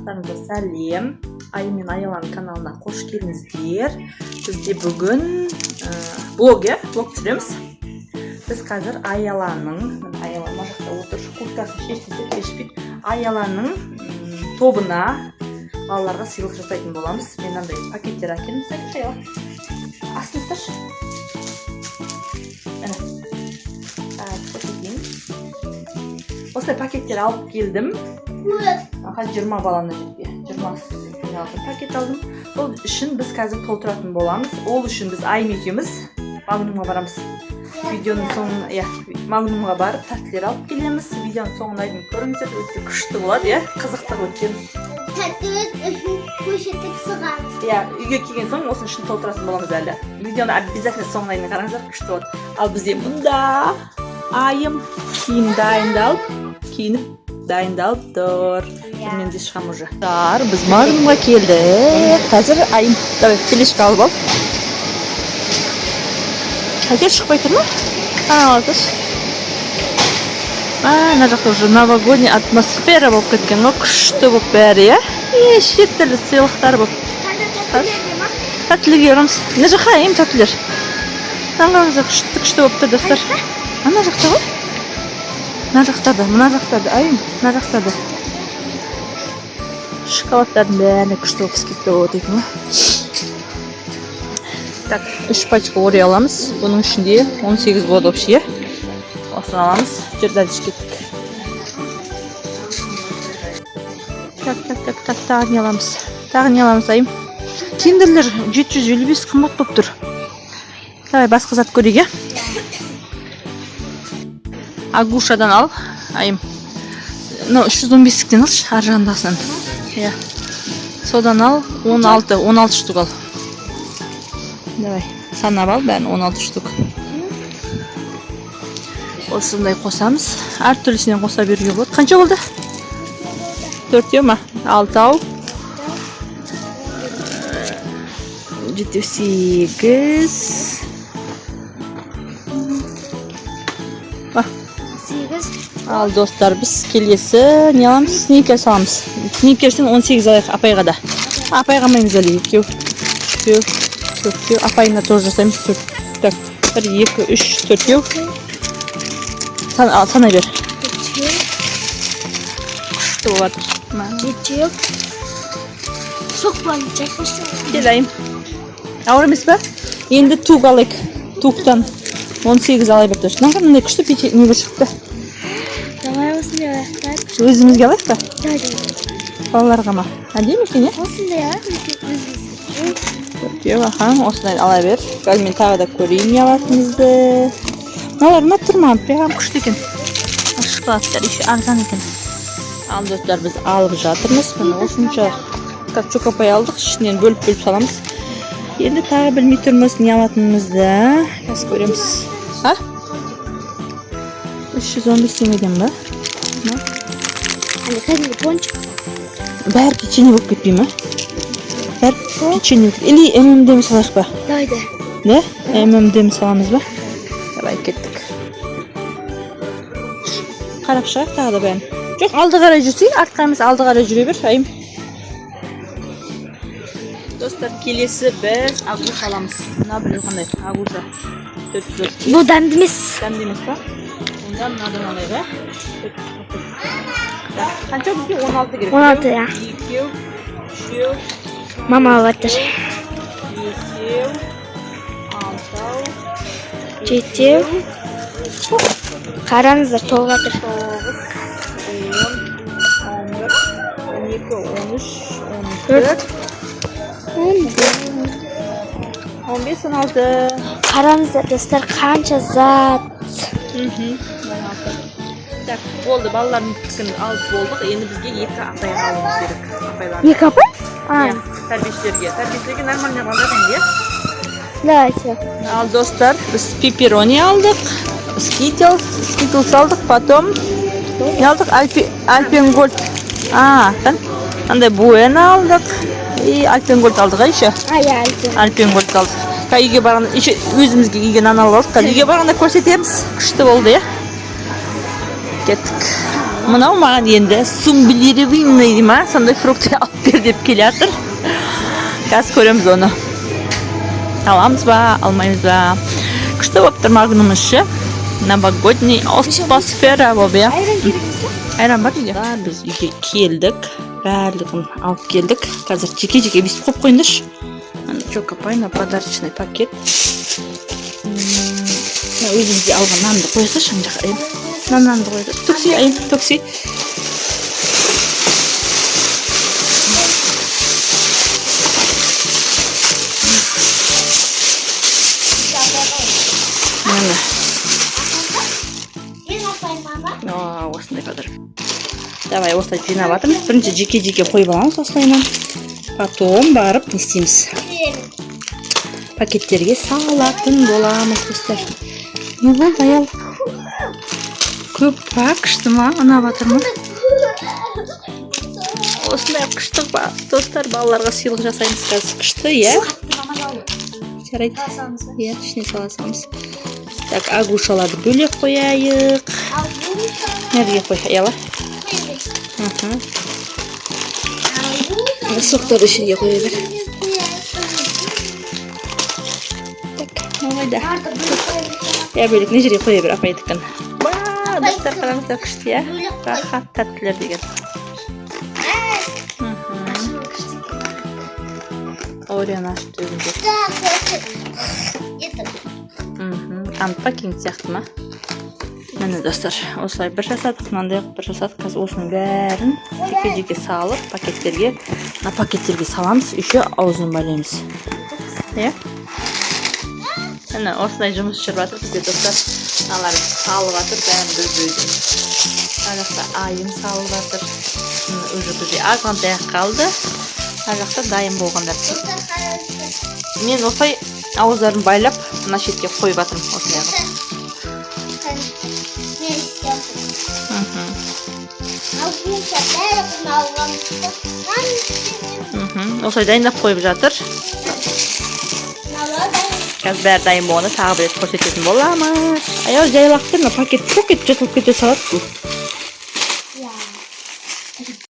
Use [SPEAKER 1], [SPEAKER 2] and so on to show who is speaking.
[SPEAKER 1] Барлықтарыңызға сәлем. Айым мен Аяланың каналына қош келдіңіздер. Бізде бүгін блог түсіреміз. Біз қазір Аяланың, Аялан мына жақта отыр, курткасын шешпейді. Аяланың тобына балаларға сыйлық жасайтын боламыз. Мен андай пакеттер әкелдім. Аяла. Астын ұсташы. Осылай пакеттер алып келдім. Қазір 20 баланы жетпе. 20 пакет алдым. Ол үшін біз қазір толтыратын боламыз. Ол үшін біз Айым екеуміз Магнумға барамыз. Видеоның соңын, Магнумға барып тәттілер алып келеміз. Видеоның соңын айдың көріңіздер, өте күшті болады, қызықты өткен.
[SPEAKER 2] Тәттілер көшеттік сығамыз.
[SPEAKER 1] Үйге келген соң осын үшін толтыратын боламыз әлі. Видеоны обязательно соңын айдың қараңыздар, күшті болады. Ал бізде мұнда Айым киініп дайындалып тұр. Мен де шығам уже. Біз Магнумға келдік. Қазір Айым, давай, телешка алып ал. Әке шықпай тұр ма? Алатыр. Мына жақта уже новогодний атмосфера болып кеткен ғой, күшті болып бәрі, шеттілі сыйлықтар болып. Тәттілерге барамыз. Мына жаққа Айым тәттілер. Таңғағызы күшті болып тұр, достар. Мына жақта ғой? Мына жақтады, Айым, мына жақтады. Шоколадтардың бәріне күшті болып кетті дейтін ғой. Так, 3 пачка Орео аламыз. Бұның ішінде 18 болады вообще. Осыны аламыз. Дәліш кеттік. Так, тағы не аламыз? Айым. Тендерлер 755 қымбат болып тұр. Давай, басқа зат көрейік, Агушадан ал, Айым. 315-тен алшы, ар жағындағысын. Содан ал, 16 штук ал. Давай, санап ал, бәрін 16 штук. Осындай қосамыз. Әр түрлісінен қоса беруге болады. Қанша болды? 4 ма? 6 ау. 8. Ал, достар, біз келесі не аламыз? Сникерс аламыз. Сникерстен 18 алайық апайға да. Апайға майымыз әлі 2, 4, апайына тоже жасаймыз. 1, 2, 3, 4. Сана бер. Күшті болады.
[SPEAKER 2] 7. Соқпаны жақпашы.
[SPEAKER 1] Кел, Айым. Ауыр емес па? Енді тук алайық. Туктан 18 алай бір тұршы. Наңға мындай күшті не бір шықты.
[SPEAKER 2] Давай осындай аяқтар.
[SPEAKER 1] Өзімізге алайық та?
[SPEAKER 2] Да.
[SPEAKER 1] Балаларға ма? Әдейі ме екен,
[SPEAKER 2] Осындай
[SPEAKER 1] осындай ала бер. Қазір мен тағы да көрейін не алатынымызды. Мыналар ұнап тұр ма? Прям күшті екен. Шоколадтар еще арзан екен. Ал, достар, біз алып жатырмыз. Мына осынша чокопай алдық. Ішінен бөліп саламыз. Енді тағы білмей тұрмыз не алатынымызды. Қазір көреміз. 315 теңгеден ба?
[SPEAKER 2] Кәдімгі пончик.
[SPEAKER 1] Бәрі печенье болып кетпей ма? Бәрі печенье. Или ММДМ салайық ба?
[SPEAKER 2] Дайды.
[SPEAKER 1] Да? ММДМ саламыз ба? Давай, кеттік. Қарап шығайық тағы да бәрін. Жоқ, алды қарай жүрсей, артқа емес, алды қарай жүре бер, Айым. Достар, келесі біз агуша аламыз. Мына білу қандай? Агуша. 400.
[SPEAKER 2] Бұл дәмді емес.
[SPEAKER 1] Дәмді емес па? Онда мынадан алайық, Қанша бізге? 16 керек.
[SPEAKER 2] 16,
[SPEAKER 1] 2, 3.
[SPEAKER 2] Мама алатыр.
[SPEAKER 1] 7,
[SPEAKER 2] 7. Қараңыздар, толғатыр.
[SPEAKER 1] 10, 15, 16.
[SPEAKER 2] Қараңыздар, достар, қанша зат.
[SPEAKER 1] Так, болды, балалардың түкін алып болдық. Енді бізге 2 апайға алуымыз керек.
[SPEAKER 2] 2 апай?
[SPEAKER 1] Тәрбиешілерге нормальный қандай қандай?
[SPEAKER 2] Давайте.
[SPEAKER 1] Ал, достар, біз пепперони алдық. Скитлс алдық, потом не алдық? Альпенгольд. Андай буэн алдық. И Альпенгольд алдық, еще? Альпенгольд алдық. Үйге барғанда, өзімізге үйге нан алып алдық. Үйге барғанда көрсетеміз. Күшті болды, Кеттік. Мынау маған енді сумбилиревинный дей ма, сондай фрукт алып бер деп келатыр. Қазір көреміз оны. Аламыз ба, алмаймыз ба? Күшті болып тұр магнумыз ше. Новогодний атмосфера болып иә. Айран бар үйде. Біз үйге келдік. Барлығын алып келдік. Қазір жеке-жеке бес қойып қойыңдаршы. Что копайна подарочный пакет. Өзімізге алған нанды қойса шаң жаққа. Нанды қойса. Төкси, айын, төкси. Осындай қазір. Давай, осылай жинап жатырмыз. Бірінші жеке-жеке қойып аламыз осылайынан. Потом барып не істейміз. Пакеттерге салатын боламыз достар. Не болды аял? Көп па, күшті ма? Ұнап жатыр ма? Осындай күшті ба? Достар, балаларға сыйлық жасаймыз қазір. Күшті, иә? Жарайды. Иә, ішіне саласамыз. Так, агушаларды бөлек қояйық. Nereye koy ayala? Soğukları içine koyuyor. Tak, ne oldu? Ya böyle ne жерге koyuyor apaydıkın. Vaa, dostlar karanlıkta kıştı ya. Rahat tatlılar degen. Orion açtı önce. Unpacking сияқты ма? Міне достар, осылай бір жасадық, мынандай бір жасадық. Қазір осының бәрін жеке-жеке салып, пакеттерге, пакеттерге саламыз, еще аузын байлаймыз. Иә? Міне осылай жұмыс жүріп жатыр бізде достар. Аналар салып жатыр, бәрін бір-бірден. Ана жақта айым салып жатыр. Уже бізде азғантай қалды. Ана жақта дайын болғандар. Мен осылай ауыздарын байлап, мына шетке қойып жатырмын осылай қылып. Осылай дайындап қойып жатыр. Қазір бәрі дайын болғанда тағы бір рет көрсететін боламыз. Аяу жайлап келме, пакет жыртылып кете салады.